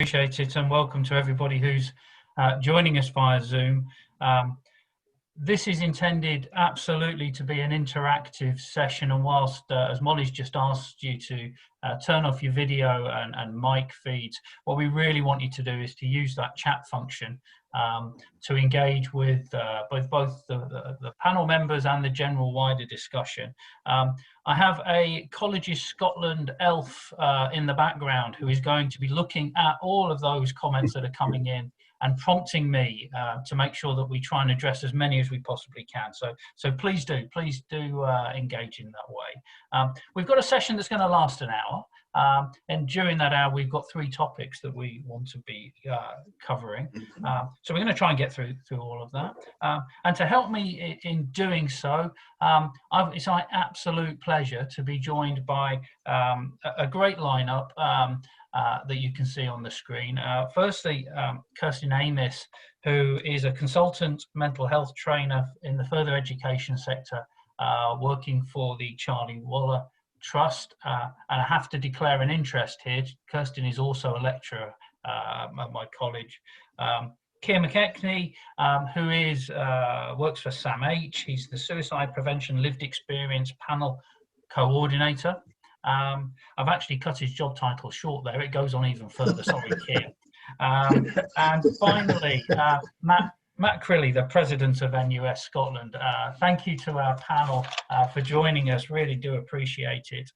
Appreciate it, and welcome to everybody who's joining us via Zoom. This is intended absolutely to be an interactive session, and whilst, as Molly's just asked you to turn off your video and mic feeds, what we really want you to do is to use that chat function to engage with both the panel members and the general wider discussion. I have a Colleges Scotland elf in the background who is going to be looking at all of those comments that are coming in and prompting me to make sure that we try and address as many as we possibly can. So please do engage in that way. We've got a session that's going to last an hour. And during that hour, we've got 3 topics that we want to be covering. So we're going to try and get through all of that. And to help me in doing so, it's my absolute pleasure to be joined by a great lineup that you can see on the screen. Firstly, Kirsten Amis, who is a consultant mental health trainer in the further education sector, working for the Charlie Waller Trust, and I have to declare an interest here. Kirsten is also a lecturer at my college. Kei McKechnie, who is works for SAMH. He's the Suicide Prevention Lived Experience Panel Coordinator. I've actually cut his job title short there. It goes on even further. Sorry, Kei. And finally, Matt Crilly, the President of NUS Scotland. Thank you to our panel for joining us. Really do appreciate it.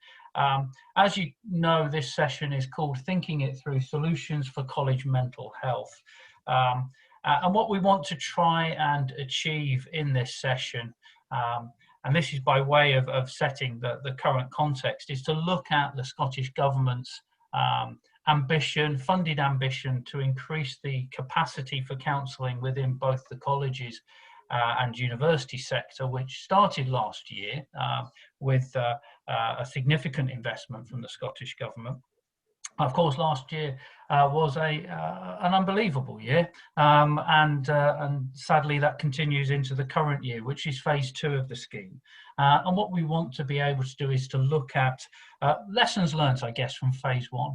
As you know, this session is called Thinking It Through: Solutions for College Mental Health. And what we want to try and achieve in this session, and this is by way of setting the current context, is to look at the Scottish Government's funded ambition to increase the capacity for counselling within both the colleges and university sector, which started last year with a significant investment from the Scottish Government. Of course, last year was an unbelievable year, and sadly that continues into the current year, which is phase 2 of the scheme. And what we want to be able to do is to look at lessons learned, I guess, from phase 1.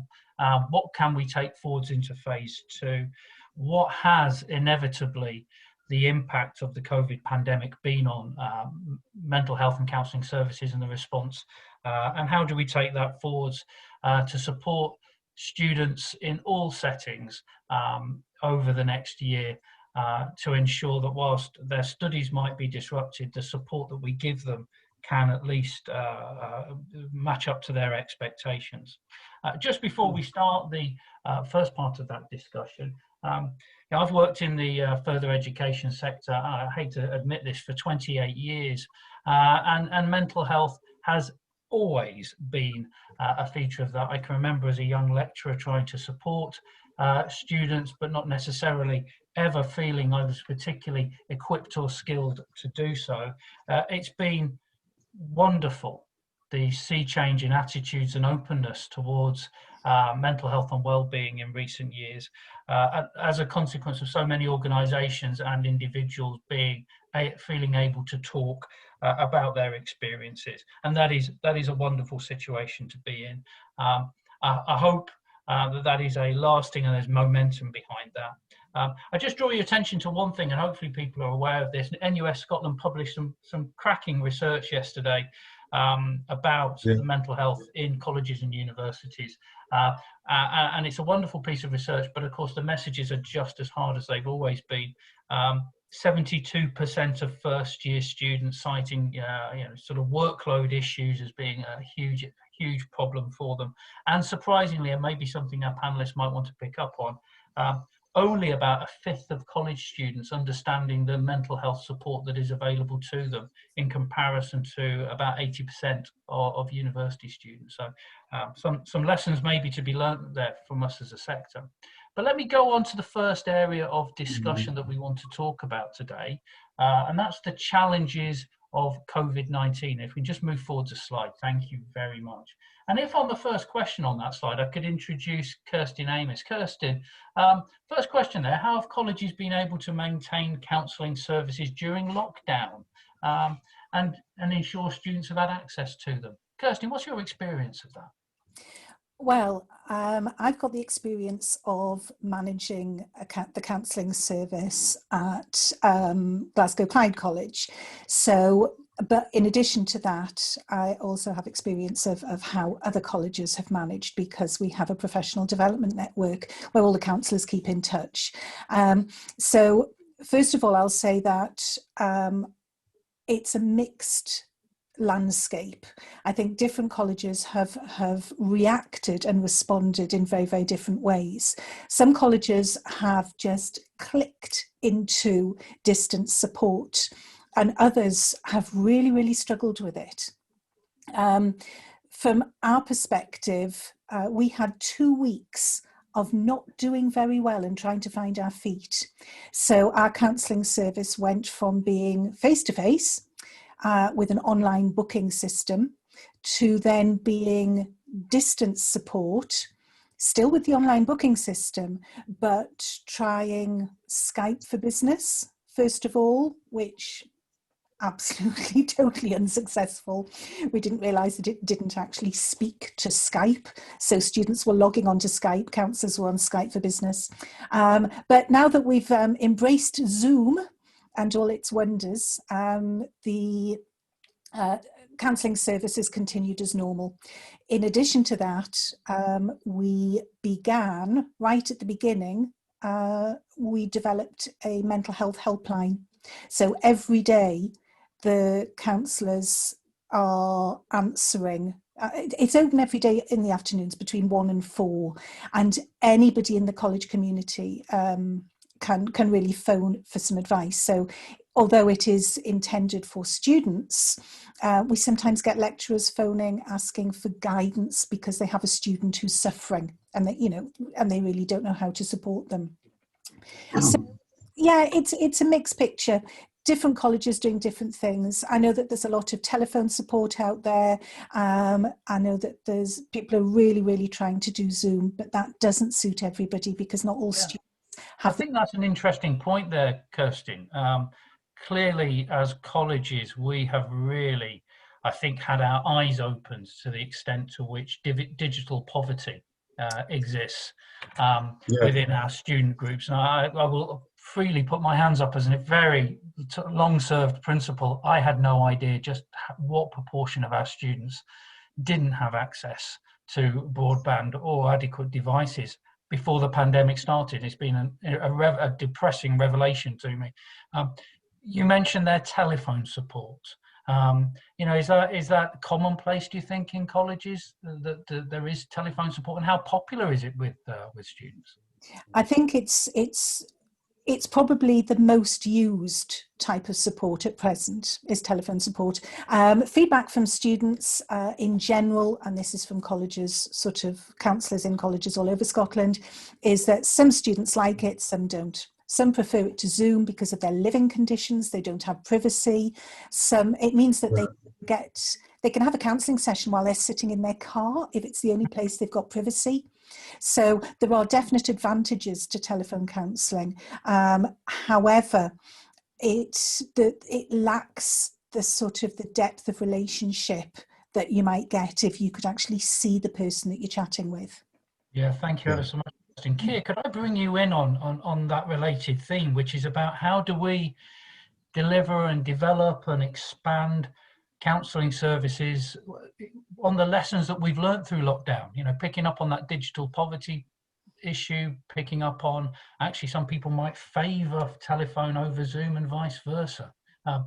What can we take forwards into phase 2? What has inevitably the impact of the COVID pandemic been on mental health and counselling services and the response? And how do we take that forwards to support students in all settings over the next year to ensure that whilst their studies might be disrupted, the support that we give them can at least match up to their expectations. Just before we start the first part of that discussion, I've worked in the further education sector, I hate to admit this, for 28 years, and mental health has always been a feature of that. I can remember as a young lecturer trying to support students, but not necessarily ever feeling I was particularly equipped or skilled to do so. It's been wonderful, the sea change in attitudes and openness towards mental health and well-being in recent years, as a consequence of so many organisations and individuals feeling able to talk about their experiences, and that is a wonderful situation to be in. I hope that is a lasting, and there's momentum behind that. I just draw your attention to one thing, and hopefully people are aware of this. NUS Scotland published some cracking research yesterday about the mental health in colleges and universities, and it's a wonderful piece of research, but of course the messages are just as hard as they've always been. 72% of first year students citing sort of workload issues as being a huge problem for them, and surprisingly, and maybe something our panelists might want to pick up on, only about a fifth of college students understanding the mental health support that is available to them in comparison to about 80% of university students. So some lessons maybe to be learned there from us as a sector. But let me go on to the first area of discussion that we want to talk about today, and that's the challenges of COVID-19. If we just move forward a slide, thank you very much. And if on the first question on that slide, I could introduce Kirsten Amis. Kirsten, first question there, how have colleges been able to maintain counselling services during lockdown and ensure students have had access to them? Kirsten, what's your experience of that? Well, I've got the experience of managing the counselling service at Glasgow Clyde College. So, but in addition to that, I also have experience of how other colleges have managed, because we have a professional development network where all the counsellors keep in touch. So first of all, I'll say that it's a mixed landscape. I think different colleges have reacted and responded in very, very different ways. Some colleges have just clicked into distance support, and others have really, really struggled with it. From our perspective, we had 2 weeks of not doing very well and trying to find our feet. So our counselling service went from being face-to-face with an online booking system to then being distance support, still with the online booking system, but trying Skype for Business, first of all, which absolutely totally unsuccessful. We didn't realise that it didn't actually speak to Skype, so students were logging onto Skype, counsellors were on Skype for Business. But now that we've embraced Zoom and all its wonders, the counselling services continued as normal. In addition to that, we began, right at the beginning, we developed a mental health helpline. So every day, the counsellors are answering. It's open every day in the afternoons between 1 and 4, and anybody in the college community can really phone for some advice. So although it is intended for students, we sometimes get lecturers phoning asking for guidance because they have a student who's suffering and they really don't know how to support them. So yeah, it's a mixed picture. Different colleges doing different things. I know that there's a lot of telephone support out there. I know that there's people are really, really trying to do Zoom, but that doesn't suit everybody because not all students have. I think that's an interesting point there, Kirsten. Clearly, as colleges, we have really, I think, had our eyes opened to the extent to which digital poverty exists within our student groups. And I will freely put my hands up as a very long-served principal. I had no idea just what proportion of our students didn't have access to broadband or adequate devices before the pandemic started. It's been a depressing revelation to me. You mentioned their telephone support. Is that commonplace, do you think, in colleges that there is telephone support, and how popular is it with students? I think it's probably the most used type of support at present is telephone support. Feedback from students in general, and this is from colleges, sort of counsellors in colleges all over Scotland, is that some students like it, some don't. Some prefer it to Zoom because of their living conditions. They don't have privacy. It means that they can have a counselling session while they're sitting in their car if it's the only place they've got privacy. So there are definite advantages to telephone counselling. However, it lacks the sort of the depth of relationship that you might get if you could actually see the person that you're chatting with. Yeah, thank you ever so much. And Kei, could I bring you in on that related theme, which is about how do we deliver and develop and expand counselling services on the lessons that we've learned through lockdown, picking up on that digital poverty issue, picking up on actually some people might favour telephone over Zoom and vice versa,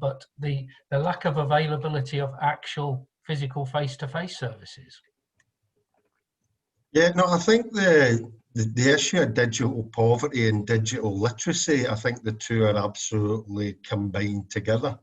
but the lack of availability of actual physical face-to-face services. Yeah, no, I think the issue of digital poverty and digital literacy, I think the two are absolutely combined together.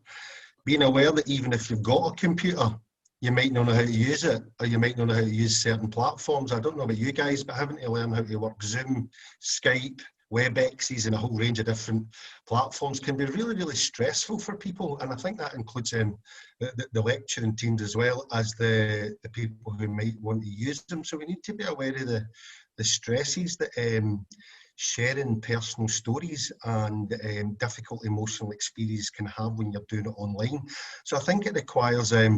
Being aware that even if you've got a computer, you might not know how to use it, or you might not know how to use certain platforms. I don't know about you guys, but having to learn how to work Zoom, Skype, WebExes, and a whole range of different platforms can be really, really stressful for people. And I think that includes the lecturing teams as well as the people who might want to use them. So we need to be aware of the stresses that sharing personal stories and difficult emotional experience can have when you're doing it online. So I think it requires a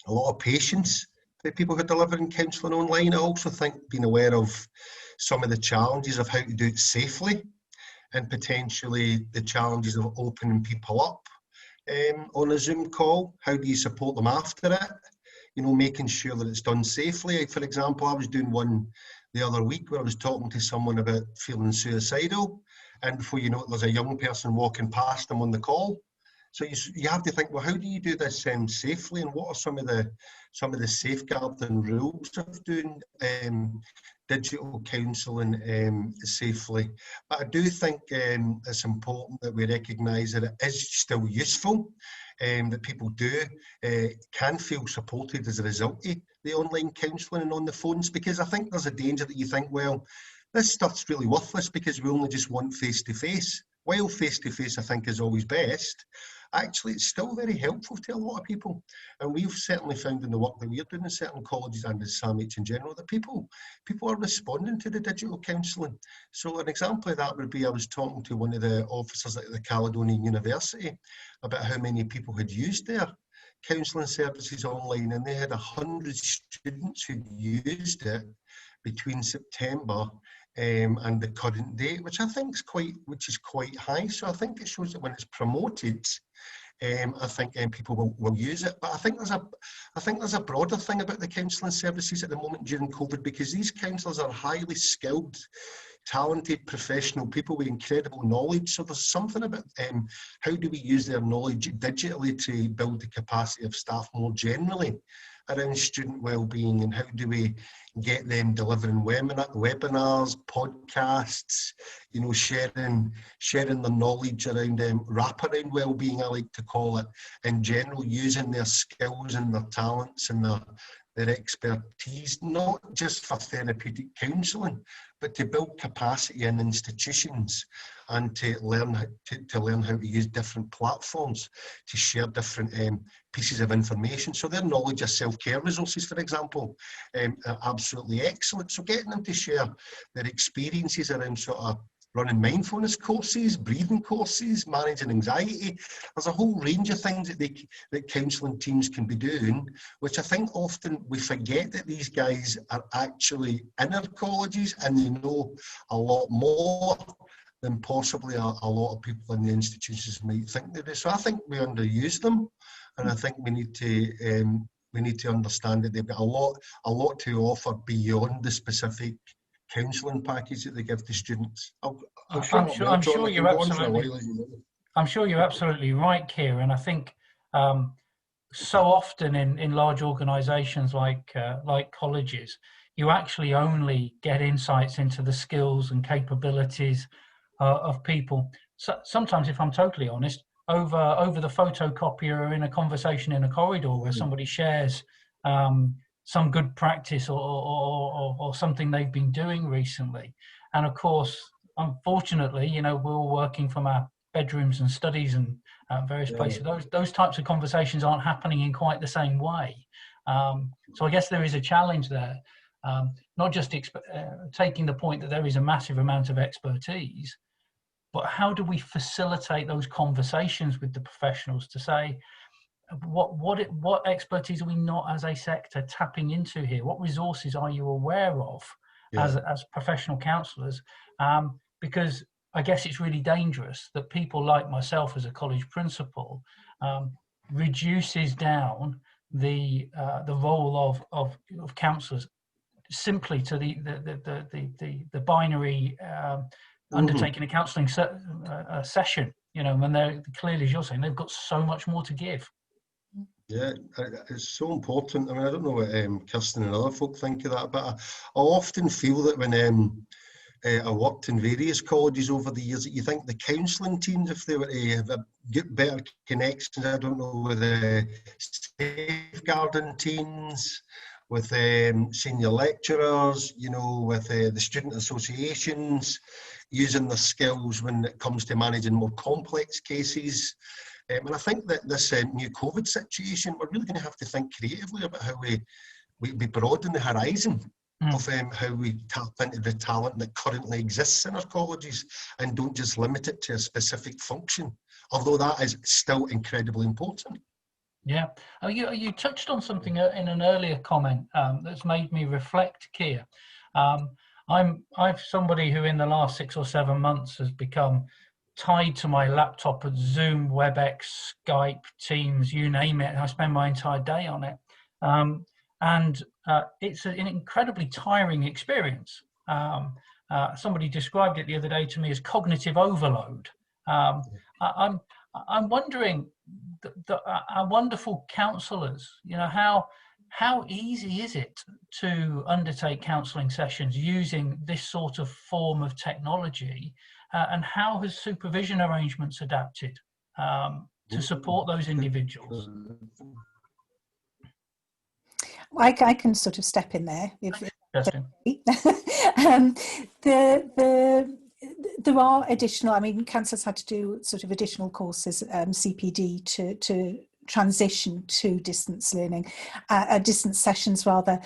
lot of patience the people who are delivering counselling online. I also think being aware of some of the challenges of how to do it safely, and potentially the challenges of opening people up on a Zoom call. How do you support them after it? You know, making sure that it's done safely. For example, I was doing one the other week where I was talking to someone about feeling suicidal, and before you know it, there's a young person walking past them on the call. So you have to think, well, how do you do this safely, and what are some of the safeguarding rules of doing digital counselling safely? But I do think it's important that we recognise that it is still useful, that people can feel supported as a result of the online counselling and on the phones, because I think there's a danger that you think, well, this stuff's really worthless because we only just want face-to-face. While face-to-face I think is always best, actually it's still very helpful to a lot of people. And we've certainly found in the work that we're doing in certain colleges and in SAMH in general that people are responding to the digital counselling. So an example of that would be, I was talking to one of the officers at the Caledonian University about how many people had used their counselling services online, and they had 100 students who used it between September and the current date, which I think is quite high. So I think it shows that when it's promoted, I think people will use it. But I think there's a broader thing about the counselling services at the moment during COVID, because these counsellors are highly skilled, talented, professional people with incredible knowledge. So there's something about how do we use their knowledge digitally to build the capacity of staff more generally around student wellbeing, and how do we get them delivering webinars, podcasts, you know, sharing the knowledge around wraparound wellbeing, I like to call it, in general, using their skills and their talents and their expertise, not just for therapeutic counselling, but to build capacity in institutions and to learn how to use different platforms to share different pieces of information. So their knowledge of self-care resources, for example, are absolutely excellent. So getting them to share their experiences around sort of running mindfulness courses, breathing courses, managing anxiety. There's a whole range of things that counselling teams can be doing, which I think often we forget that these guys are actually in our colleges and they know a lot more than possibly a lot of people in the institutions might think they do. So I think we underuse them, and I think we need to understand that they've got a lot to offer beyond the specific counselling package that they give to students. I'm sure you're absolutely right, Kieran. I think so often in large organisations like colleges, you actually only get insights into the skills and capabilities of people. So sometimes, if I'm totally honest, over the photocopier or in a conversation in a corridor where somebody shares some good practice or something they've been doing recently. And of course, unfortunately, you know, we're all working from our bedrooms and studies and various places. Those types of conversations aren't happening in quite the same way. So I guess there is a challenge there, not just taking the point that there is a massive amount of expertise, but how do we facilitate those conversations with the professionals to say, what expertise are we not as a sector tapping into here? What resources are you aware of as professional counsellors? Because I guess it's really dangerous that people like myself as a college principal reduces down the role of counsellors simply to the binary undertaking a counselling session. You know, when they're clearly, as you're saying, they've got so much more to give. Yeah, it's so important. I mean, I don't know what Kirsten and other folk think of that, but I often feel that when I worked in various colleges over the years, that you think the counselling teams, if they were to get better connections, I don't know, with the safeguarding teams, with senior lecturers, you know, with the student associations, using their skills when it comes to managing more complex cases. And I think that this new COVID situation, we're really going to have to think creatively about how we broaden the horizon of how we tap into the talent that currently exists in our colleges and don't just limit it to a specific function, although that is still incredibly important. Yeah, you touched on something in an earlier comment that's made me reflect, Kei. I'm somebody who in the last 6 or 7 months has become tied to my laptop at Zoom, WebEx, Skype, Teams, you name it. I spend my entire day on it, and it's an incredibly tiring experience. Somebody described it the other day to me as cognitive overload. I'm wondering, our wonderful counsellors, you know, how easy is it to undertake counselling sessions using this sort of form of technology, and how has supervision arrangements adapted to support those individuals? I can sort of step in there. There are additional, I mean, Counsellors had to do sort of additional courses, CPD, to transition to distance learning, distance sessions rather.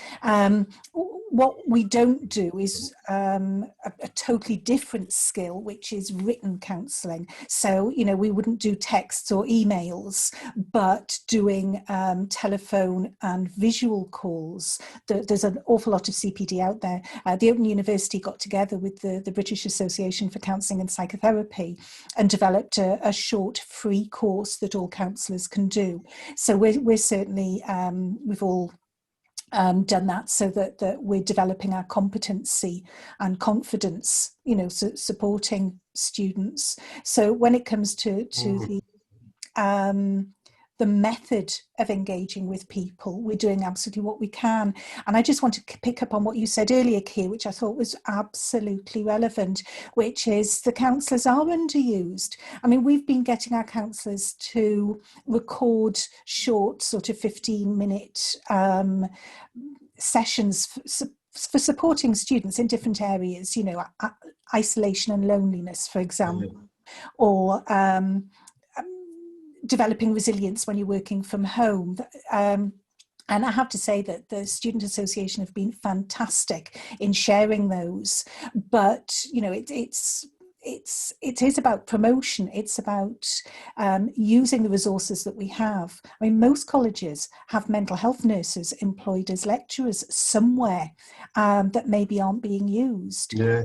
What we don't do is a totally different skill, which is written counselling. So, you know, we wouldn't do texts or emails, but doing telephone and visual calls. There's an awful lot of CPD out there. The Open University got together with the British Association for Counselling and Psychotherapy and developed a short free course that all counsellors can do. So we're certainly, we've all done that, so that we're developing our competency and confidence, you know, supporting students. So when it comes to the method of engaging with people, we're doing absolutely what we can. And I just want to pick up on what you said earlier, Kei, which I thought was absolutely relevant, which is the counsellors are underused. I mean, we've been getting our counsellors to record short, sort of 15-minute sessions for supporting students in different areas, you know, isolation and loneliness, for example, or developing resilience when you're working from home. And I have to say that the Student Association have been fantastic in sharing those. But, you know, it is about promotion. It's about using the resources that we have. I mean, most colleges have mental health nurses employed as lecturers somewhere that maybe aren't being used. Yeah.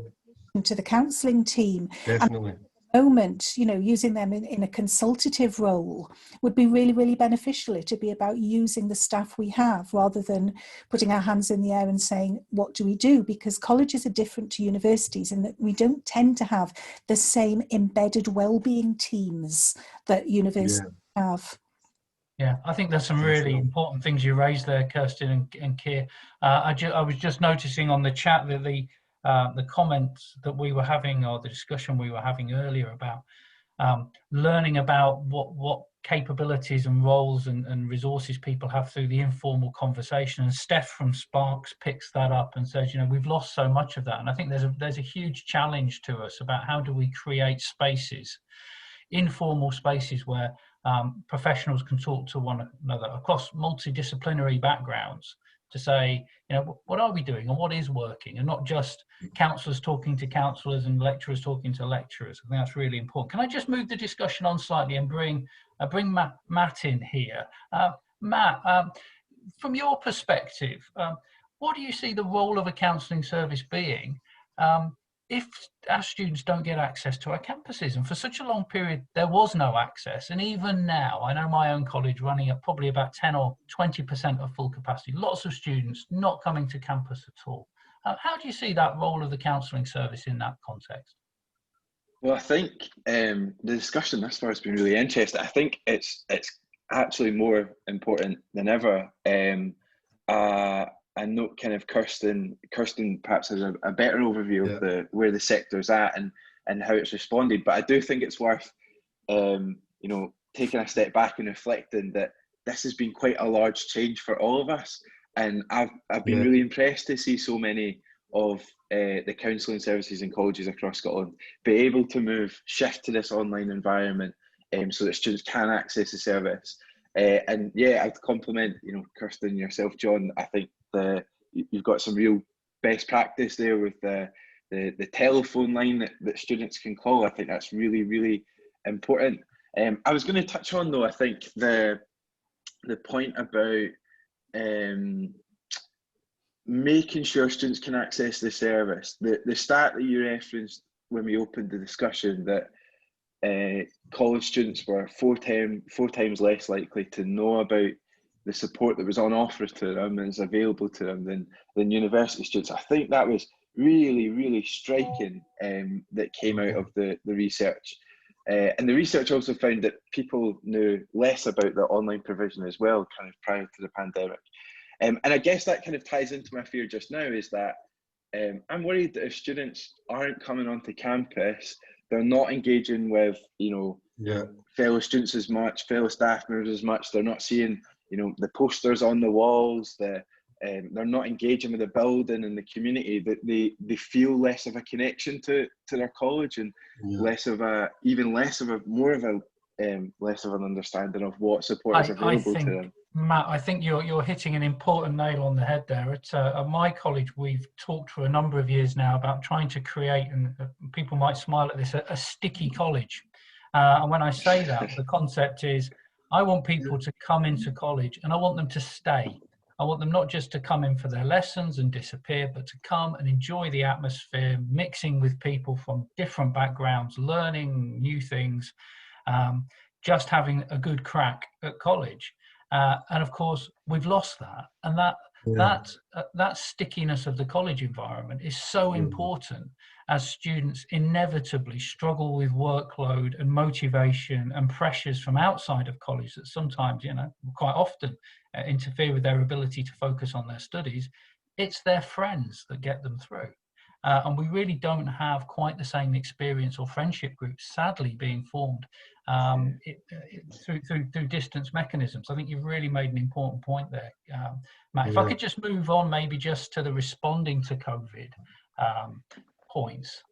To the counselling team. Definitely. Moment, you know, using them in a consultative role would be really, really beneficial. It would be about using the staff we have rather than putting our hands in the air and saying, what do we do? Because colleges are different to universities in that we don't tend to have the same embedded wellbeing teams that universities have. Yeah, I think there's some really important things you raised there, Kirsten and Kei. I was just noticing on the chat that the comments that we were having, or the discussion we were having earlier about learning about what capabilities and roles and resources people have through the informal conversation. And Steph from Sparks picks that up and says, you know, we've lost so much of that. And I think there's a huge challenge to us about how do we create spaces, informal spaces where professionals can talk to one another across multidisciplinary backgrounds to say, you know, what are we doing and what is working, and not just counsellors talking to counsellors and lecturers talking to lecturers. I think that's really important. Can I just move the discussion on slightly and bring Matt in here? Matt, from your perspective, what do you see the role of a counselling service being if our students don't get access to our campuses? And for such a long period, there was no access. And even now, I know my own college running at probably about 10 or 20% of full capacity, lots of students not coming to campus at all. How do you see that role of the counselling service in that context? Well, I think the discussion thus far has been really interesting. I think it's actually more important than ever. I know kind of Kirsten perhaps has a better overview of where the sector's at and how it's responded. But I do think it's worth you know, taking a step back and reflecting that this has been quite a large change for all of us. And I've been really impressed to see so many of the counselling services in colleges across Scotland be able to shift to this online environment so that students can access the service. And yeah, I'd compliment, you know, Kirsten, yourself, Jon. I think you've got some real best practice there with the telephone line that students can call. I think that's really, really important. I was going to touch on, though, I think the point about making sure students can access the service. The stat that you referenced when we opened the discussion, that college students were four times less likely to know about the support that was on offer to them and is available to them than university students. I think that was really, really striking, that came out of the research. And the research also found that people knew less about the online provision as well, kind of prior to the pandemic. And I guess that kind of ties into my fear just now, is that I'm worried that if students aren't coming onto campus, they're not engaging with, fellow students as much, fellow staff members as much. They're not seeing, the posters on the walls. They're not engaging with the building and the community. That they feel less of a connection to their college, and less of an understanding of what support is available to them. Matt, I think you're hitting an important nail on the head there. At my college, we've talked for a number of years now about trying to create, and people might smile at this, a sticky college. And when I say that, the concept is, I want people to come into college and I want them to stay. I want them not just to come in for their lessons and disappear, but to come and enjoy the atmosphere, mixing with people from different backgrounds, learning new things, just having a good crack at college. And of course, we've lost that. And that stickiness of the college environment is so important, as students inevitably struggle with workload and motivation and pressures from outside of college that sometimes, quite often interfere with their ability to focus on their studies. It's their friends that get them through. And we really don't have quite the same experience or friendship groups, sadly, being formed through distance mechanisms. I think you've really made an important point there, Matt. If I could just move on, maybe just to the responding to COVID points.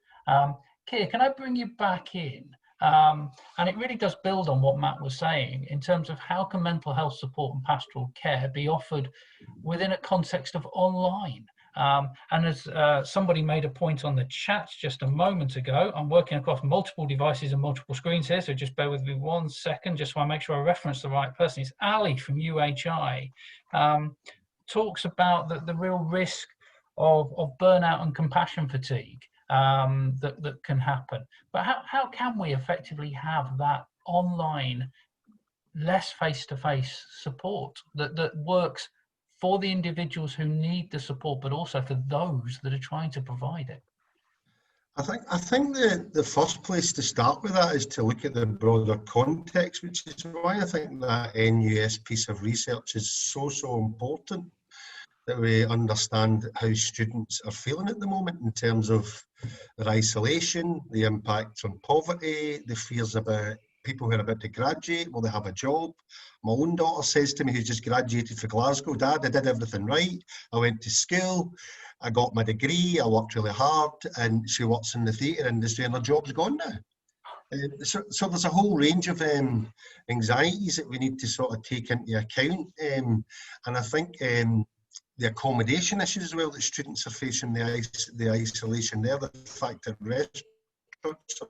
Kei, can I bring you back in? And it really does build on what Matt was saying in terms of how can mental health support and pastoral care be offered within a context of online. And as somebody made a point on the chat just a moment ago, I'm working across multiple devices and multiple screens here, so just bear with me 1 second, just so I make sure I reference the right person. It's Ali from UHI, talks about the real risk of burnout and compassion fatigue that can happen. But how can we effectively have that online, less face-to-face support that works for the individuals who need the support, but also for those that are trying to provide it? I think the first place to start with that is to look at the broader context, which is why I think that NUS piece of research is so important, that we understand how students are feeling at the moment in terms of their isolation, the impacts on poverty, the fears about people who are about to graduate, will they have a job? My own daughter says to me, who's just graduated from Glasgow, Dad, I did everything right. I went to school, I got my degree, I worked really hard, and she works in the theatre industry and her job's gone now. So there's a whole range of anxieties that we need to sort of take into account. And I think the accommodation issues as well that students are facing, the isolation there, the fact that restaurants are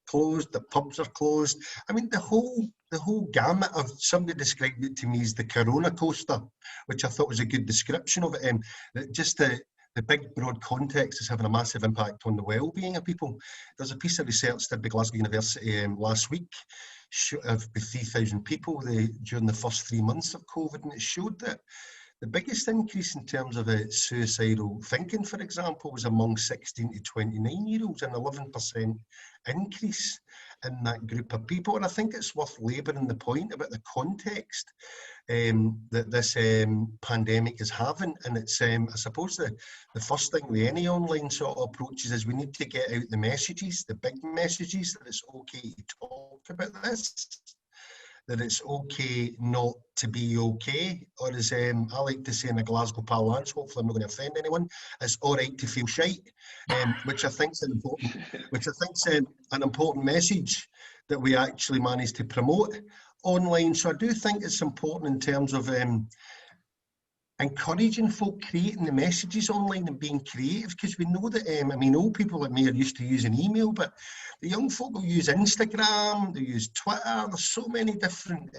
closed, the pubs are closed. I mean, the whole gamut of, somebody described it to me as the Corona coaster, which I thought was a good description of it. That just the big broad context is having a massive impact on the well-being of people. There's a piece of research done by Glasgow University last week with 3,000 people during the first 3 months of COVID, and it showed that the biggest increase in terms of suicidal thinking, for example, was among 16 to 29-year-olds, an 11% increase in that group of people. And I think it's worth labouring the point about the context that this pandemic is having. And it's, I suppose, the first thing with any online sort of approaches is we need to get out the messages, the big messages, that it's okay to talk about this, that it's okay not to be okay, or as I like to say in a Glasgow parlance, hopefully I'm not going to offend anyone, it's all right to feel shite, which I think is an important message that we actually managed to promote online. So I do think it's important in terms of encouraging folk creating the messages online and being creative, because we know that, I mean, old people like me are used to using email, but the young folk will use Instagram, they use Twitter. There's so many different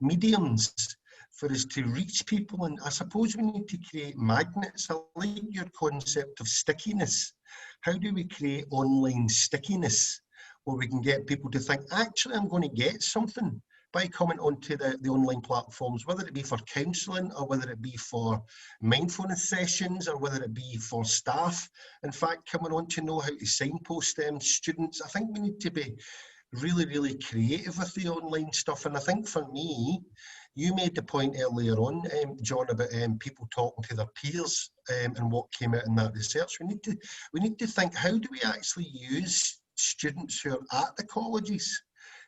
mediums for us to reach people, and I suppose we need to create magnets. I like your concept of stickiness. How do we create online stickiness where we can get people to think, actually, I'm going to get something by coming onto the online platforms, whether it be for counselling or whether it be for mindfulness sessions or whether it be for staff, in fact, coming on to know how to signpost them students. I think we need to be really, really creative with the online stuff. And I think for me, you made the point earlier on, John, about people talking to their peers and what came out in that research. We need to think, how do we actually use students who are at the colleges?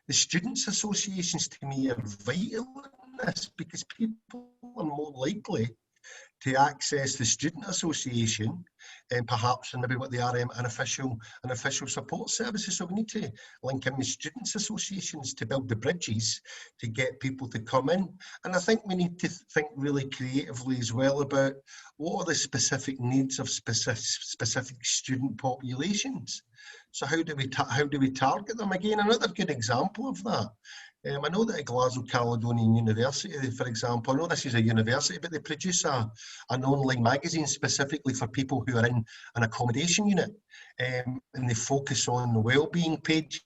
The students' associations, to me, are vital in this, because people are more likely to access the student association and perhaps maybe what they are unofficial support services. So we need to link in with students' associations to build the bridges to get people to come in. And I think we need to think really creatively as well about what are the specific needs of specific student populations. So how do we target them? Again, another good example of that. I know that at Glasgow Caledonian University, for example, I know this is a university, but they produce an online magazine specifically for people who are in an accommodation unit, and they focus on the wellbeing pages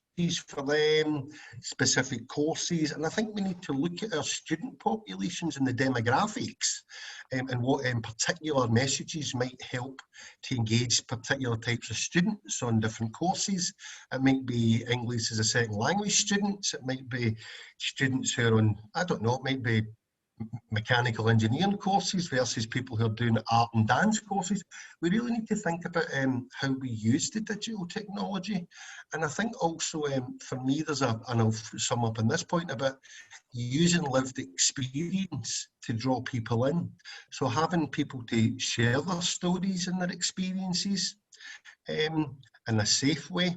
for them, specific courses. And I think we need to look at our student populations and the demographics and what particular messages might help to engage particular types of students on different courses. It might be English as a second language students, it might be students who are on, I don't know, it might be mechanical engineering courses versus people who are doing art and dance courses. We really need to think about how we use the digital technology. And I think also for me, and I'll sum up on this point, about using lived experience to draw people in. So having people to share their stories and their experiences in a safe way,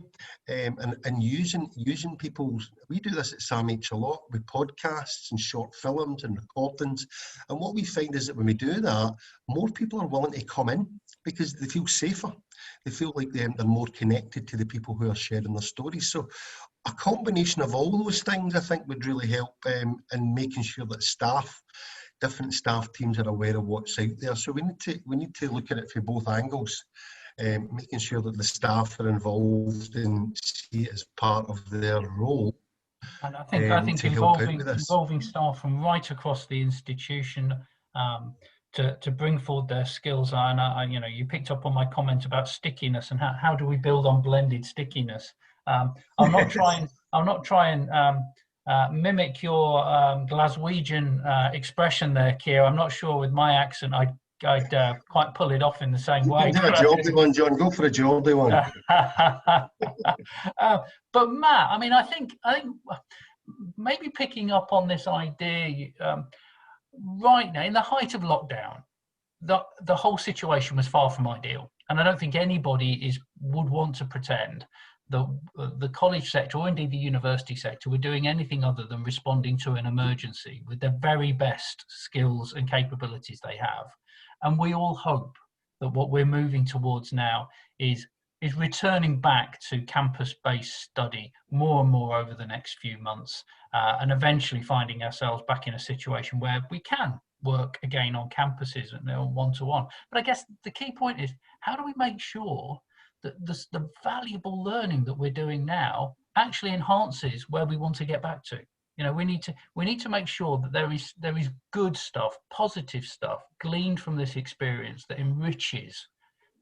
and using people's, we do this at SAMH a lot with podcasts and short films and recordings, and what we find is that when we do that, more people are willing to come in because they feel safer, they feel like they're more connected to the people who are sharing their stories. So a combination of all those things, I think, would really help in making sure that different staff teams are aware of what's out there. So we need to look at it from both angles. Making sure that the staff are involved and see it as part of their role. And I think involving staff from right across the institution to bring forward their skills. And you picked up on my comment about stickiness and how do we build on blended stickiness. I'll not try and mimic your Glaswegian expression there, Keir. I'm not sure with my accent I'd quite pull it off in the same way. Do a Geordie one, John. Go for a Geordie one. But Matt, I mean, I think maybe picking up on this idea, right now in the height of lockdown, the whole situation was far from ideal, and I don't think anybody would want to pretend that the college sector or indeed the university sector were doing anything other than responding to an emergency with the very best skills and capabilities they have. And we all hope that what we're moving towards now is returning back to campus-based study more and more over the next few months, and eventually finding ourselves back in a situation where we can work again on campuses and on one-to-one. But I guess the key point is, how do we make sure that the valuable learning that we're doing now actually enhances where we want to get back to? You know, we need to make sure that there is good stuff, positive stuff gleaned from this experience that enriches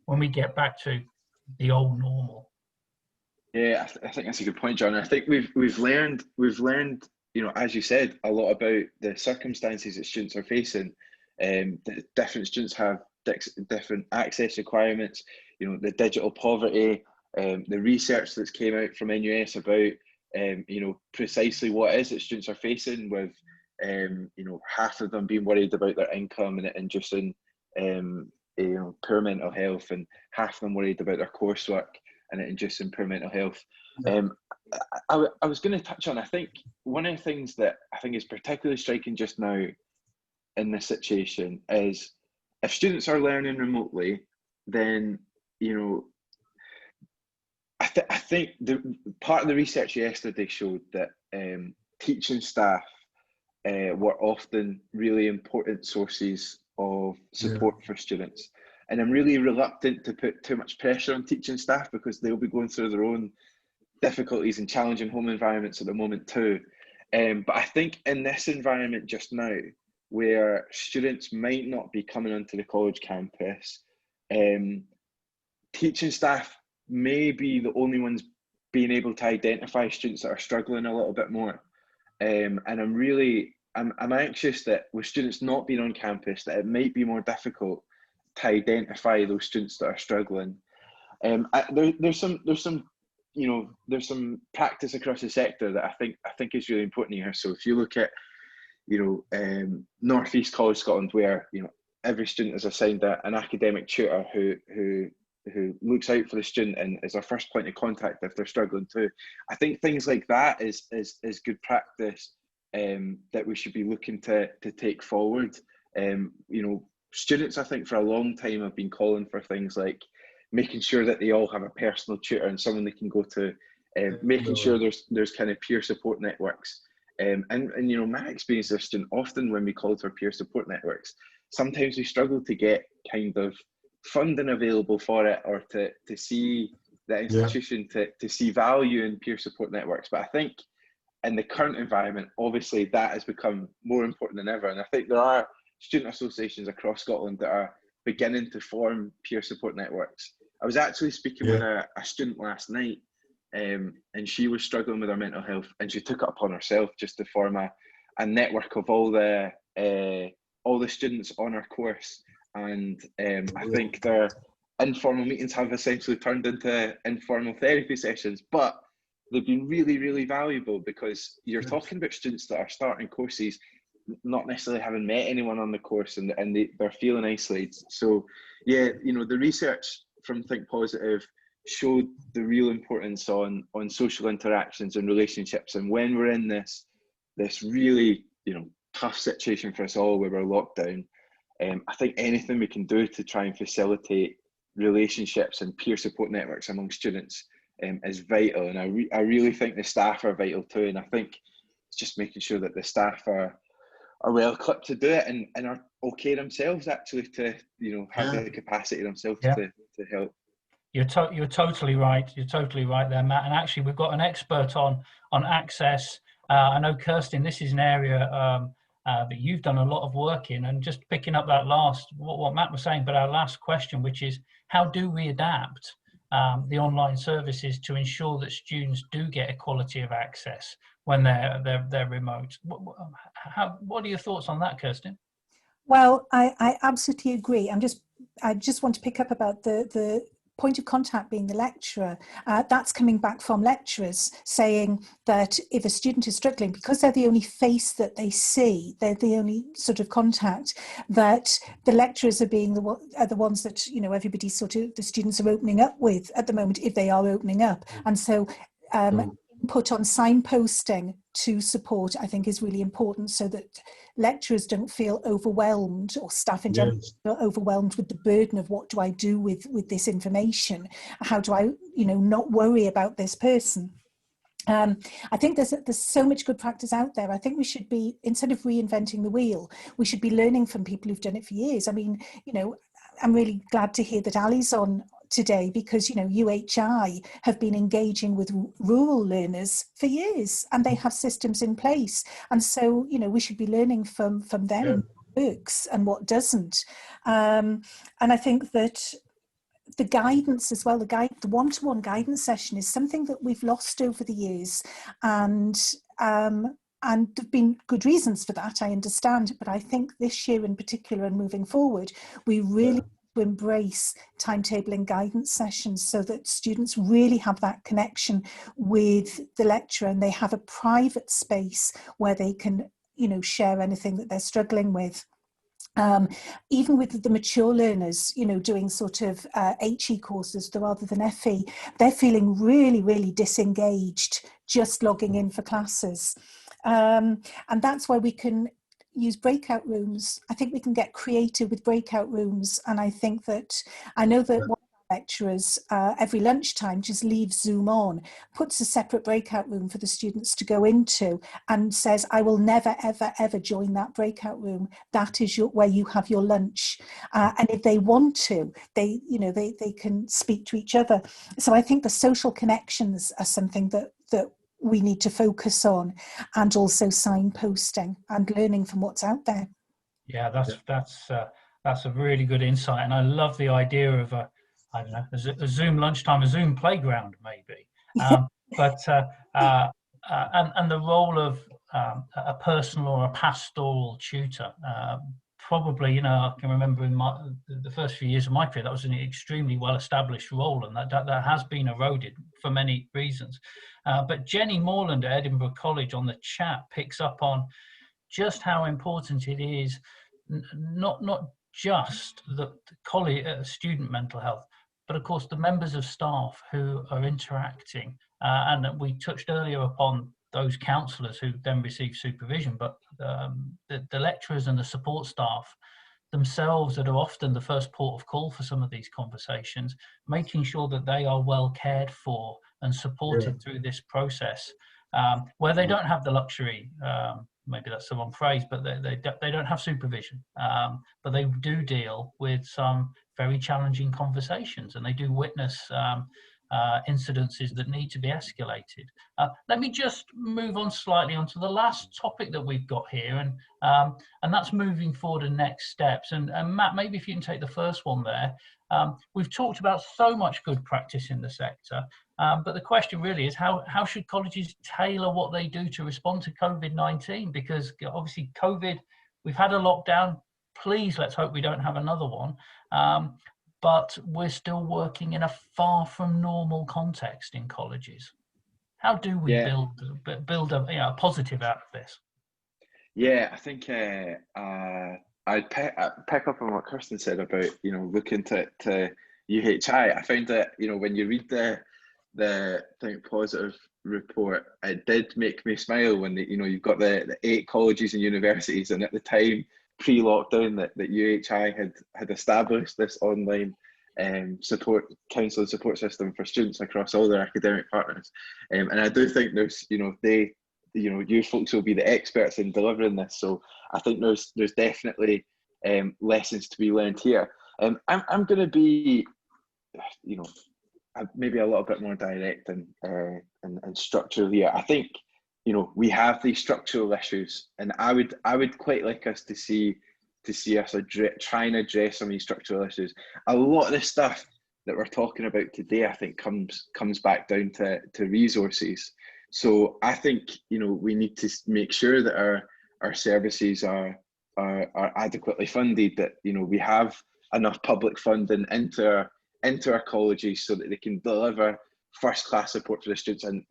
when we get back to the old normal. Yeah, I think that's a good point, John. I think we've learned, you know, as you said, a lot about the circumstances that students are facing. Different students have different access requirements. You know, the digital poverty, the research that's came out from NUS about you know, precisely what it is that students are facing, with you know, half of them being worried about their income and just in you know, poor mental health, and half of them worried about their coursework and just in poor mental health. I was going to touch on, I think one of the things that I think is particularly striking just now in this situation is, if students are learning remotely, then, you know, I think the part of the research yesterday showed that teaching staff were often really important sources of support for students. And I'm really reluctant to put too much pressure on teaching staff, because they'll be going through their own difficulties and challenging home environments at the moment too. But I think in this environment just now, where students might not be coming onto the college campus, teaching staff may be the only ones being able to identify students that are struggling a little bit more. And I'm anxious that with students not being on campus, that it might be more difficult to identify those students that are struggling. There's some practice across the sector that I think is really important here. So if you look at, North East College Scotland, where, every student is assigned an academic tutor who looks out for the student and is our first point of contact if they're struggling too. I think things like that is good practice that we should be looking to take forward. Students, I think, for a long time have been calling for things like making sure that they all have a personal tutor and someone they can go to, making sure there's kind of peer support networks. And my experience as a student, often when we call for peer support networks, sometimes we struggle to get kind of funding available for it, or to see the institution to see value in peer support networks. But I think in the current environment, obviously that has become more important than ever. And I think there are student associations across Scotland that are beginning to form peer support networks. I was actually speaking with a student last night, and she was struggling with her mental health, and she took it upon herself just to form a network of all the students on her course. And I think their informal meetings have essentially turned into informal therapy sessions, but they've been really, really valuable, because you're talking about students that are starting courses not necessarily having met anyone on the course, and they're feeling isolated. So the research from Think Positive showed the real importance on social interactions and relationships. And when we're in this really tough situation for us all, where we're locked down, I think anything we can do to try and facilitate relationships and peer support networks among students is vital. And I really think the staff are vital too. And I think it's just making sure that the staff are well equipped to do it, and are okay themselves actually to have the capacity themselves to help. You're totally right. You're totally right there, Matt. And actually, we've got an expert on access. I know, Kirsten, this is an area that you've done a lot of work in, and just picking up that what Matt was saying, but our last question, which is, how do we adapt the online services to ensure that students do get equality of access when they're remote? What are your thoughts on that, Kirsten? Well, I absolutely agree. I just want to pick up about the point of contact being the lecturer. That's coming back from lecturers saying that if a student is struggling, because they're the only face that they see, they're the only sort of contact, that the lecturers are the ones that everybody the students are opening up with at the moment, if they are opening up. And so input on signposting to support, I think, is really important, so that lecturers don't feel overwhelmed, or staff in general feel overwhelmed with the burden of what do I do with this information? How do I, not worry about this person? I think there's so much good practice out there. I think we should be, instead of reinventing the wheel, we should be learning from people who've done it for years. I mean, I'm really glad to hear that Ali's on today, because UHI have been engaging with rural learners for years, and they have systems in place, and so we should be learning from them and what works and what doesn't. And I think that the guidance as well, the one-to-one guidance session is something that we've lost over the years, and there've been good reasons for that, I understand, but I think this year in particular, and moving forward, we really to embrace timetabling guidance sessions, so that students really have that connection with the lecturer, and they have a private space where they can share anything that they're struggling with. Even with the mature learners, doing sort of HE courses rather than FE, they're feeling really, really disengaged just logging in for classes. And that's where we can use breakout rooms. I think we can get creative with breakout rooms. And I think that, I know that one of our lecturers every lunchtime just leaves Zoom on, puts a separate breakout room for the students to go into, and says, I will never, ever, ever join that breakout room. That is where you have your lunch. And if they want to, they can speak to each other. So I think the social connections are something that we need to focus on, and also signposting and learning from what's out there. Yeah, that's a really good insight, and I love the idea of a Zoom lunchtime, a Zoom playground, maybe. And the role of a personal or a pastoral tutor. Probably, I can remember in the first few years of my career, that was an extremely well-established role, and that has been eroded for many reasons. But Jenny Morland at Edinburgh College on the chat picks up on just how important it is, not just the college student mental health, but of course the members of staff who are interacting. And we touched earlier upon those counsellors who then receive supervision, but the lecturers and the support staff themselves that are often the first port of call for some of these conversations, making sure that they are well cared for and supported through this process, where they don't have the luxury, maybe that's the wrong phrase, but they don't have supervision, but they do deal with some very challenging conversations, and they do witness incidences that need to be escalated. Let me just move on slightly onto the last topic that we've got here, and that's moving forward and next steps. And Matt, maybe if you can take the first one there. We've talked about so much good practice in the sector, but the question really is how should colleges tailor what they do to respond to COVID-19? Because obviously COVID, we've had a lockdown. Please, let's hope we don't have another one. But we're still working in a far from normal context in colleges. How do we build a positive out of this? Yeah, I think I'd pick up on what Kirsten said about looking to UHI. I found that when you read the Think Positive report, it did make me smile when you've got the 8 colleges and universities, and at the time pre-lockdown that UHI had established this online counselling support system for students across all their academic partners, and I do think there's you folks will be the experts in delivering this, so I think there's definitely lessons to be learned here. I'm going to be maybe a little bit more direct and structural here. I think we have these structural issues, and I would quite like us to see us try and address some of these structural issues. A lot of the stuff that we're talking about today, I think, comes back down to resources. So I think we need to make sure that our services are adequately funded, that we have enough public funding into our colleges so that they can deliver first-class support for the students, and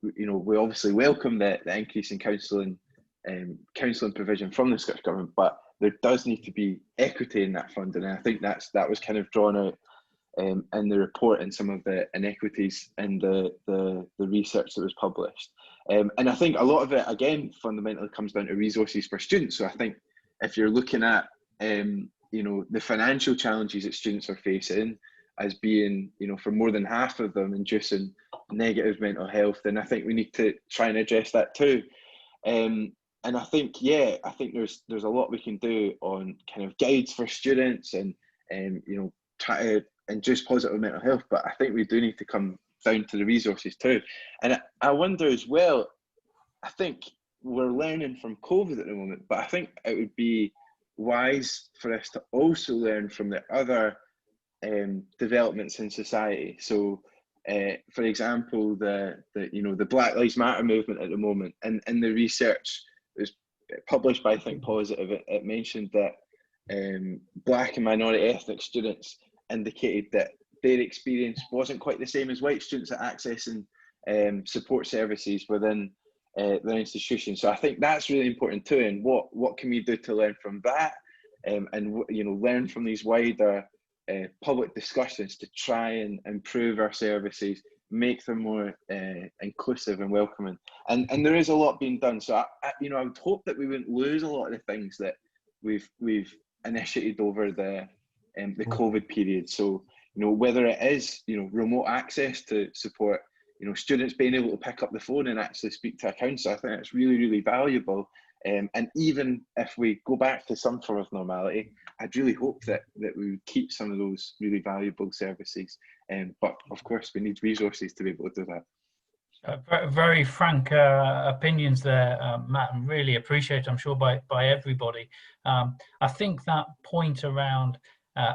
we obviously welcome the increase in counselling provision from the Scottish Government, but there does need to be equity in that funding, and I think that was kind of drawn out in the report and some of the inequities in the research that was published. And I think a lot of it, again, fundamentally comes down to resources for students. So I think if you're looking at the financial challenges that students are facing as being, for more than half of them inducing negative mental health, then I think we need to try and address that too. And I think, there's a lot we can do on kind of guides for students and try to induce positive mental health, but I think we do need to come down to the resources too. And I wonder as well, I think we're learning from COVID at the moment, but I think it would be wise for us to also learn from the other developments in society. So for example, the Black Lives Matter movement at the moment, and in the research that was published by Think Positive, it mentioned that Black and minority ethnic students indicated that their experience wasn't quite the same as white students at accessing support services within their institution. So I think that's really important too, and what can we do to learn from that, and learn from these wider public discussions to try and improve our services make them more inclusive and welcoming. And there is a lot being done. So I would hope that we wouldn't lose a lot of the things that we've initiated over the COVID period. So, whether it is, remote access to support, students being able to pick up the phone and actually speak to a counsellor, I think that's really, really valuable. And even if we go back to some form of normality, I'd really hope that we would keep some of those really valuable services. But of course, we need resources to be able to do that. Very frank opinions there, Matt, and really appreciate, I'm sure, by everybody. I think that point around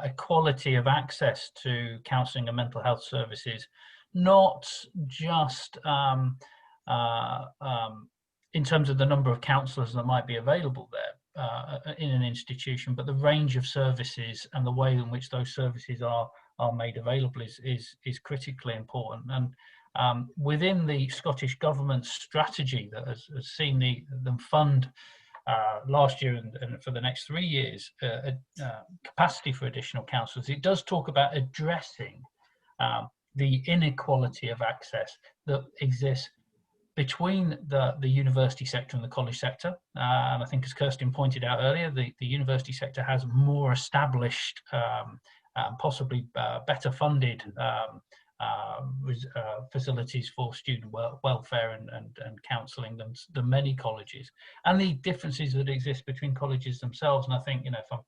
equality of access to counselling and mental health services, not just in terms of the number of counsellors that might be available there in an institution, but the range of services and the way in which those services are made available is critically important. And within the Scottish Government's strategy that has seen them fund last year and for the next 3 years capacity for additional counsellors, it does talk about addressing the inequality of access that exists between the university sector and the college sector. And I think, as Kirsten pointed out earlier, the university sector has more established, possibly better funded facilities for student welfare and counselling than many colleges, and the differences that exist between colleges themselves. And I think, if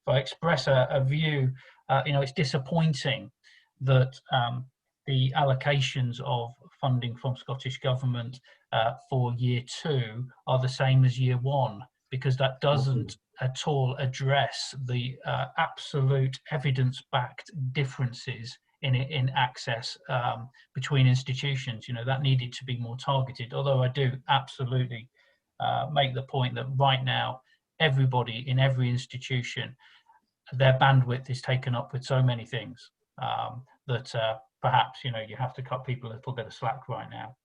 I express a view, it's disappointing that the allocations of funding from Scottish Government for year 2 are the same as year 1, because that doesn't at all address the absolute evidence-backed differences in access between institutions. That needed to be more targeted, although I do absolutely make the point that right now everybody in every institution, their bandwidth is taken up with so many things that perhaps you have to cut people a little bit of slack right now.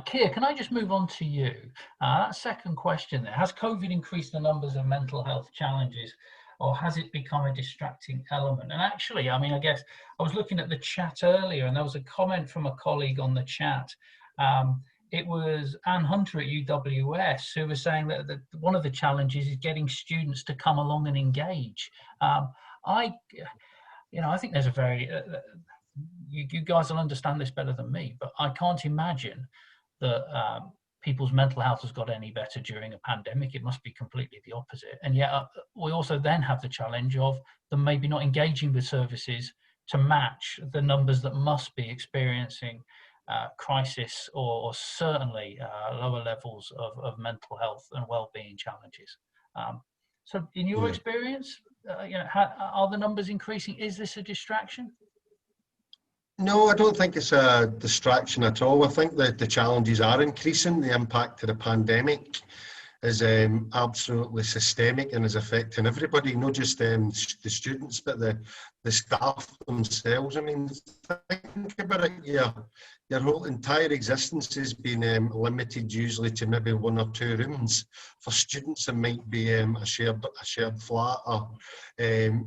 Kei, can I just move on to you? That second question there, has COVID increased the numbers of mental health challenges, or has it become a distracting element? And actually, I guess I was looking at the chat earlier, and there was a comment from a colleague on the chat. It was Anne Hunter at UWS who was saying that one of the challenges is getting students to come along and engage. I think there's a very, you guys will understand this better than me, but I can't imagine that people's mental health has got any better during a pandemic. It must be completely the opposite. And yet we also then have the challenge of them maybe not engaging with services to match the numbers that must be experiencing crisis or certainly lower levels of mental health and well-being challenges. So in your experience, are the numbers increasing? Is this a distraction? No, I don't think it's a distraction at all. I think that the challenges are increasing. The impact of the pandemic is absolutely systemic and is affecting everybody, not just the students, but the staff themselves. Think about it. Your whole entire existence has been limited usually to maybe 1 or 2 rooms. For students, it might be a shared flat, or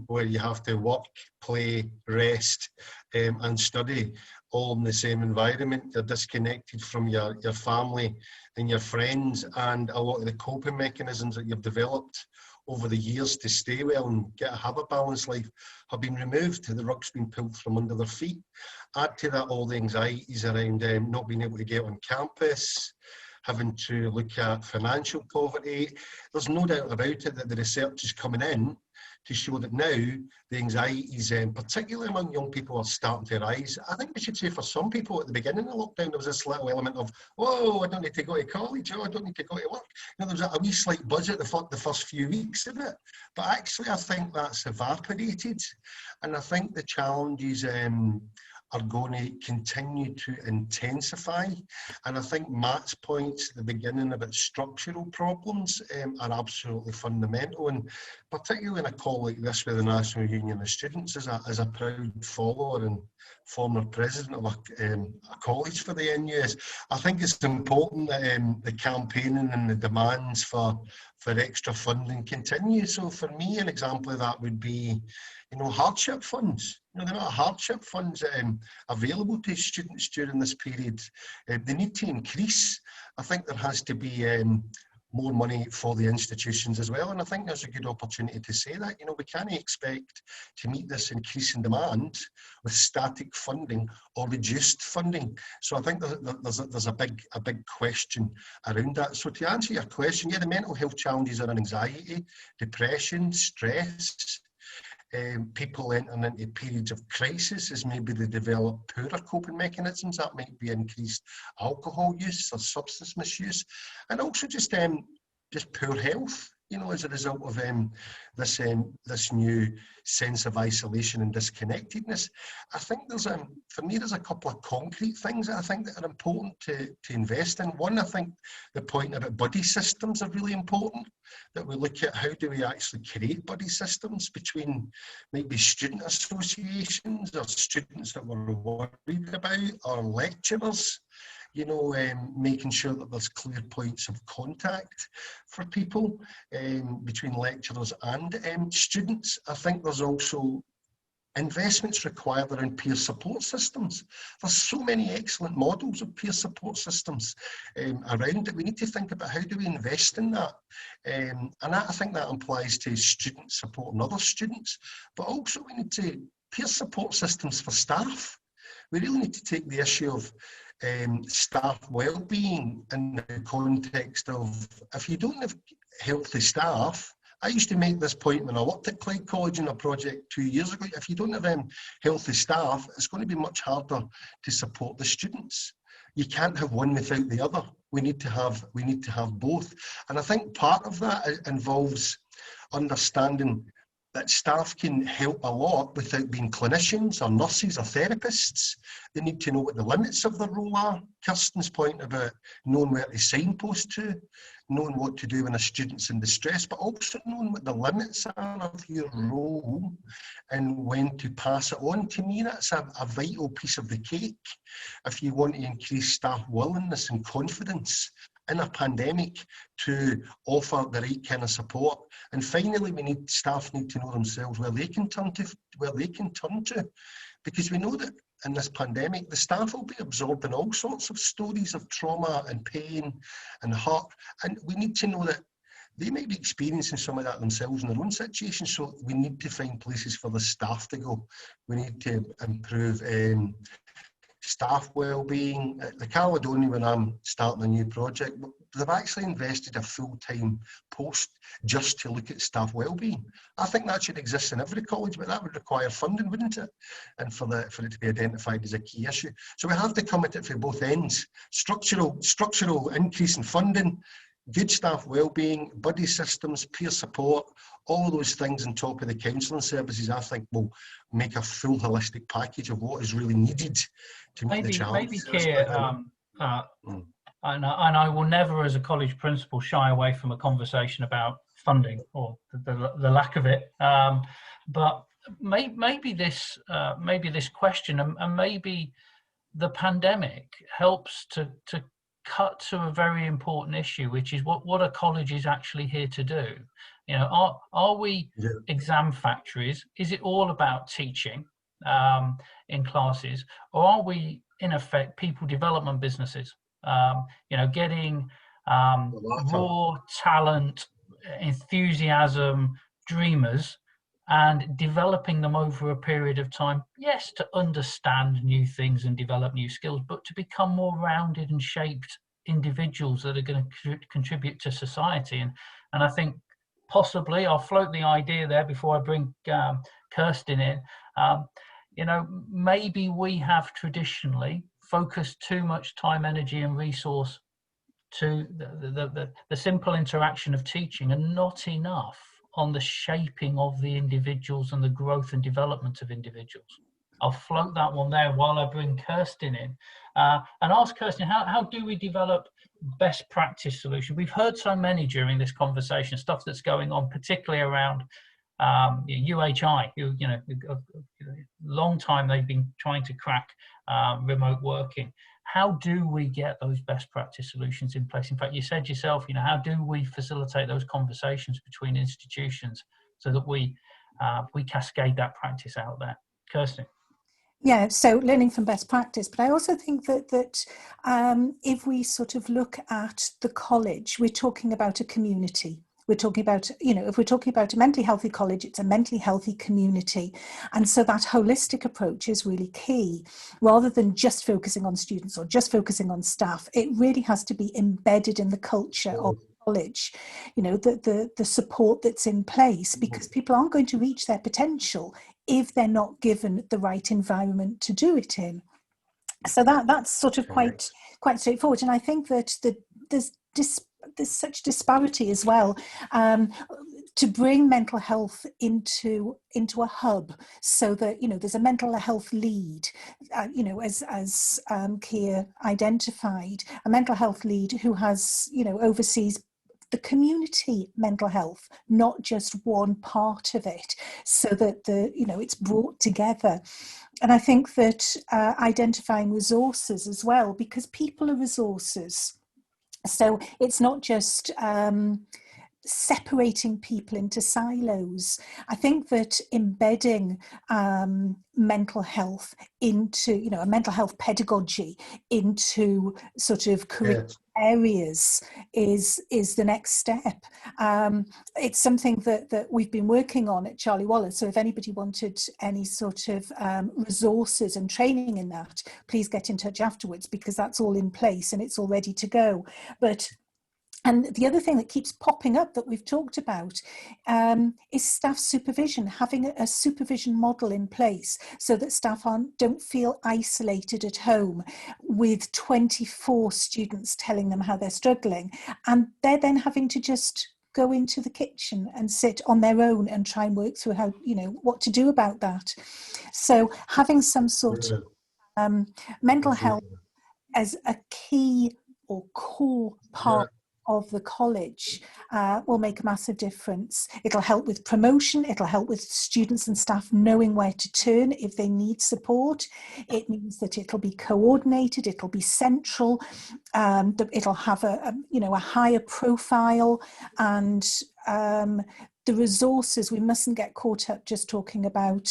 where you have to work, play, rest, and study all in the same environment. You're disconnected from your family and your friends, and a lot of the coping mechanisms that you've developed over the years to stay well and have a balanced life have been removed. The rug's been pulled from under their feet. Add to that all the anxieties around not being able to get on campus, having to look at financial poverty. There's no doubt about it that the research is coming in to show that now the anxieties, particularly among young people, are starting to rise. I think we should say for some people at the beginning of lockdown, there was this little element of, oh, I don't need to go to college, oh, I don't need to go to work. There was a wee slight buzz at the first few weeks of it. But actually, I think that's evaporated. And I think the challenges are going to continue to intensify. And I think Matt's points at the beginning about structural problems are absolutely fundamental. And particularly in a call like this with the National Union of Students, as a proud follower and former president of a college for the NUS, I think it's important that the campaigning and the demands for extra funding continue. So for me, an example of that would be, hardship funds. The amount of hardship funds available to students during this period, they need to increase. I think there has to be more money for the institutions as well, and I think there's a good opportunity to say that. We can't expect to meet this increasing demand with static funding or reduced funding. So I think there's a big question around that. So to answer your question, yeah, the mental health challenges are anxiety, depression, stress. People entering into periods of crisis as maybe they develop poorer coping mechanisms. That might be increased alcohol use or substance misuse, and also just poor health, as a result of this new sense of isolation and disconnectedness. I think there's a couple of concrete things that I think that are important to invest in. One, I think the point about buddy systems are really important, that we look at how do we actually create buddy systems between maybe student associations or students that we're worried about, or lecturers, making sure that there's clear points of contact for people between lecturers and students. I think there's also investments required around peer support systems. There's so many excellent models of peer support systems around it. We need to think about how do we invest in that. I think that applies to students supporting other students, but also we need to peer support systems for staff. We really need to take the issue of staff well-being in the context of, if you don't have healthy staff, I used to make this point when I worked at Clyde College in a project 2 years ago, if you don't have healthy staff, it's going to be much harder to support the students. You can't have one without the other. We need to have both. And I think part of that involves understanding that staff can help a lot without being clinicians or nurses or therapists. They need to know what the limits of their role are. Kirsten's point about knowing where to signpost to, knowing what to do when a student's in distress, but also knowing what the limits are of your role and when to pass it on. To me, that's a vital piece of the cake if you want to increase staff willingness and confidence in a pandemic to offer the right kind of support. And finally, staff need to know themselves where they can turn to, because we know that in this pandemic, the staff will be absorbing all sorts of stories of trauma and pain and hurt, and we need to know that they might be experiencing some of that themselves in their own situation. So we need to find places for the staff to go. We need to improve staff well-being. At the Caledonia, when I'm starting a new project, they've actually invested a full-time post just to look at staff well-being. I think that should exist in every college, but that would require funding, wouldn't it? And for it to be identified as a key issue. So we have to come at it from both ends. Structural increase in funding, good staff well-being, buddy systems, peer support, all of those things on top of the counselling services, I think will make a full holistic package of what is really needed to meet the challenge. Maybe, Kei, and I will never, as a college principal, shy away from a conversation about funding or the lack of it. But maybe this question and maybe the pandemic helps to cut to a very important issue, which is what are colleges actually here to do? Are we exam factories? Is it all about teaching in classes, or are we in effect people development businesses? Getting raw talent, enthusiasm, dreamers, and developing them over a period of time, yes, to understand new things and develop new skills, but to become more rounded and shaped individuals that are going to contribute to society. And I think possibly, I'll float the idea there before I bring Kirsten in, maybe we have traditionally focused too much time, energy and resource to the simple interaction of teaching and not enough on the shaping of the individuals and the growth and development of individuals. I'll float that one there while I bring Kirsten in and ask Kirsten, how do we develop best practice solutions? We've heard so many during this conversation, stuff that's going on, particularly around UHI, a long time they've been trying to crack remote working. How do we get those best practice solutions in place? In fact, you said yourself, how do we facilitate those conversations between institutions so that we cascade that practice out there? Kirsten. Yeah, so learning from best practice, but I also think that if we sort of look at the college, we're talking about a community. We're talking about, if we're talking about a mentally healthy college, it's a mentally healthy community. And so that holistic approach is really key. Rather than just focusing on students or just focusing on staff, it really has to be embedded in the culture of college, the support that's in place, because people aren't going to reach their potential if they're not given the right environment to do it in. So that's sort of quite straightforward. And I think that there's such disparity as well, to bring mental health into a hub, so that there's a mental health lead, as Kei identified, a mental health lead who has oversees the community mental health, not just one part of it, so that it's brought together. And I think that identifying resources as well, because people are resources. So it's not just separating people into silos. I think that embedding mental health into, a mental health pedagogy into sort of curriculum areas is the next step. It's something that we've been working on at Charlie Wallace. So if anybody wanted any sort of resources and training in that, please get in touch afterwards, because that's all in place and it's all ready to go. And the other thing that keeps popping up that we've talked about is staff supervision, having a supervision model in place so that staff don't feel isolated at home with 24 students telling them how they're struggling. And they're then having to just go into the kitchen and sit on their own and try and work through how, what to do about that. So having some sort of mental health as a key or core part of the college will make a massive difference. It'll help with promotion, it'll help with students and staff knowing where to turn if they need support. It means that it'll be coordinated, it'll be central, it'll have a higher profile, and the resources, we mustn't get caught up just talking about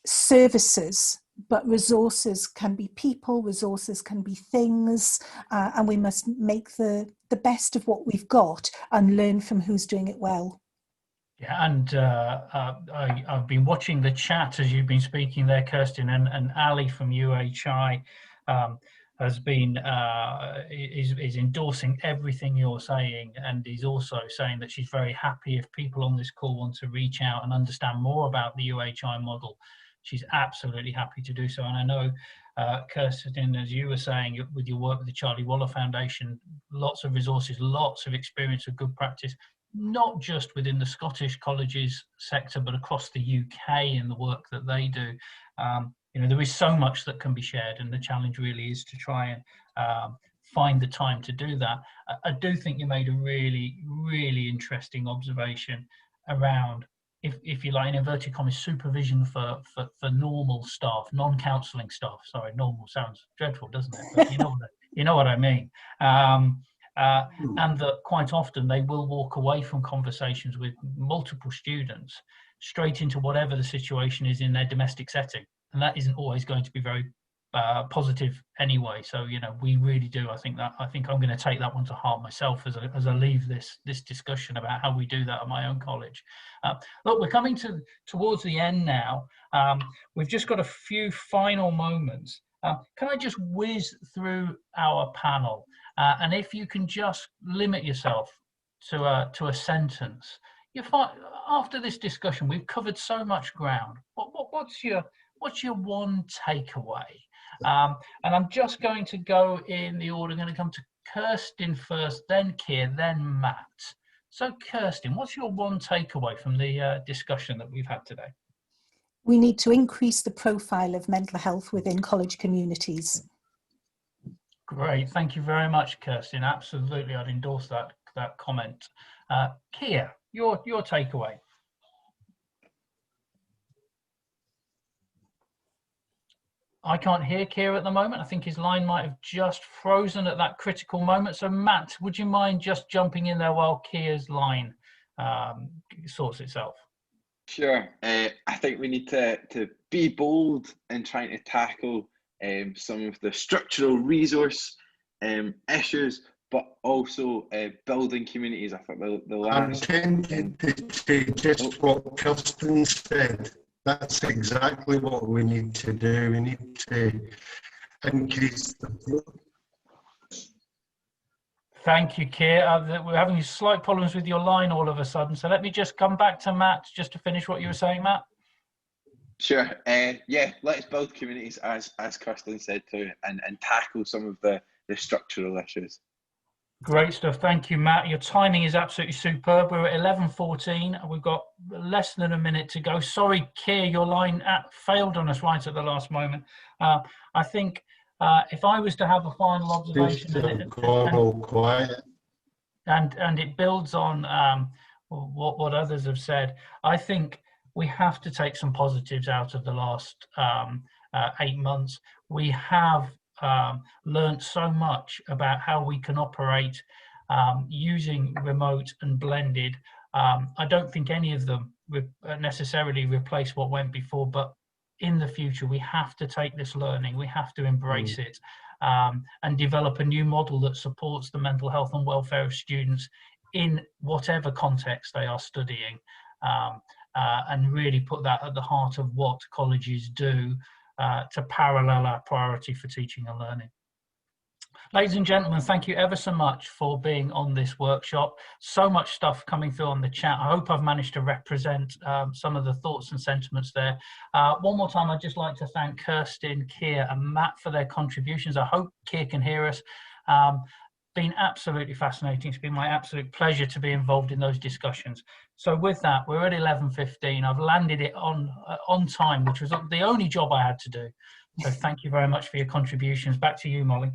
services, but resources can be people, resources can be things, and we must make the best of what we've got and learn from who's doing it well. Yeah, and I've been watching the chat as you've been speaking there, Kirsten, and Ali from UHI has been is endorsing everything you're saying, and is also saying that she's very happy if people on this call want to reach out and understand more about the UHI model. She's absolutely happy to do so. And I know, Kirsten, as you were saying, with your work with the Charlie Waller Foundation, lots of resources, lots of experience of good practice, not just within the Scottish colleges sector, but across the UK in the work that they do. There is so much that can be shared, and the challenge really is to try and find the time to do that. I do think you made a really, really interesting observation around, if you like, in inverted commas, supervision for normal staff, non-counselling staff. Sorry, normal sounds dreadful, doesn't it? But you know what I mean. And that quite often they will walk away from conversations with multiple students straight into whatever the situation is in their domestic setting, and that isn't always going to be very positive anyway. So we really do. I think I'm going to take that one to heart myself as I leave this discussion about how we do that at my own college. Look, we're coming towards the end now. We've just got a few final moments. Can I just whiz through our panel, and if you can just limit yourself to a sentence. After this discussion, we've covered so much ground. What's your one takeaway? And I'm just going to go in the order. I'm going to come to Kirsten first, then Kei, then Matt. So Kirsten, what's your one takeaway from the discussion that we've had today? We need to increase the profile of mental health within college communities. Great, thank you very much, Kirsten. Absolutely, I'd endorse that comment. Kei, your takeaway. I can't hear Kei at the moment. I think his line might have just frozen at that critical moment. So Matt, would you mind just jumping in there while Kei's line sorts itself? Sure. I think we need to be bold in trying to tackle some of the structural resource issues, but also building communities. I think the last... I'm tempted to say just what Kirsten said. That's exactly what we need to do. We need to increase the... Thank you, Kei. We're having slight problems with your line all of a sudden, so let me just come back to Matt just to finish what you were saying, Matt. Sure. Yeah, let's build communities, as Kirsten said too, and tackle some of the structural issues. Great stuff. Thank you, Matt. Your timing is absolutely superb. We're at 11:14 and we've got less than a minute to go. Sorry, Kei, your line failed on us right at the last moment. I think if I was to have a final observation, and it builds on what others have said, I think we have to take some positives out of the last 8 months. We have learned so much about how we can operate using remote and blended. I don't think any of them necessarily replace what went before, but in the future we have to take this learning, we have to embrace it, and develop a new model that supports the mental health and welfare of students in whatever context they are studying, and really put that at the heart of what colleges do to parallel our priority for teaching and learning. Ladies and gentlemen, thank you ever so much for being on this workshop. So much stuff coming through on the chat. I hope I've managed to represent some of the thoughts and sentiments there. One more time, I'd just like to thank Kirsten, Kei and Matt for their contributions. I hope Kei can hear us. Been absolutely fascinating. It's been my absolute pleasure to be involved in those discussions. So with that, we're at 11:15. I've landed it on time, which was the only job I had to do. So thank you very much for your contributions. Back to you, Molly.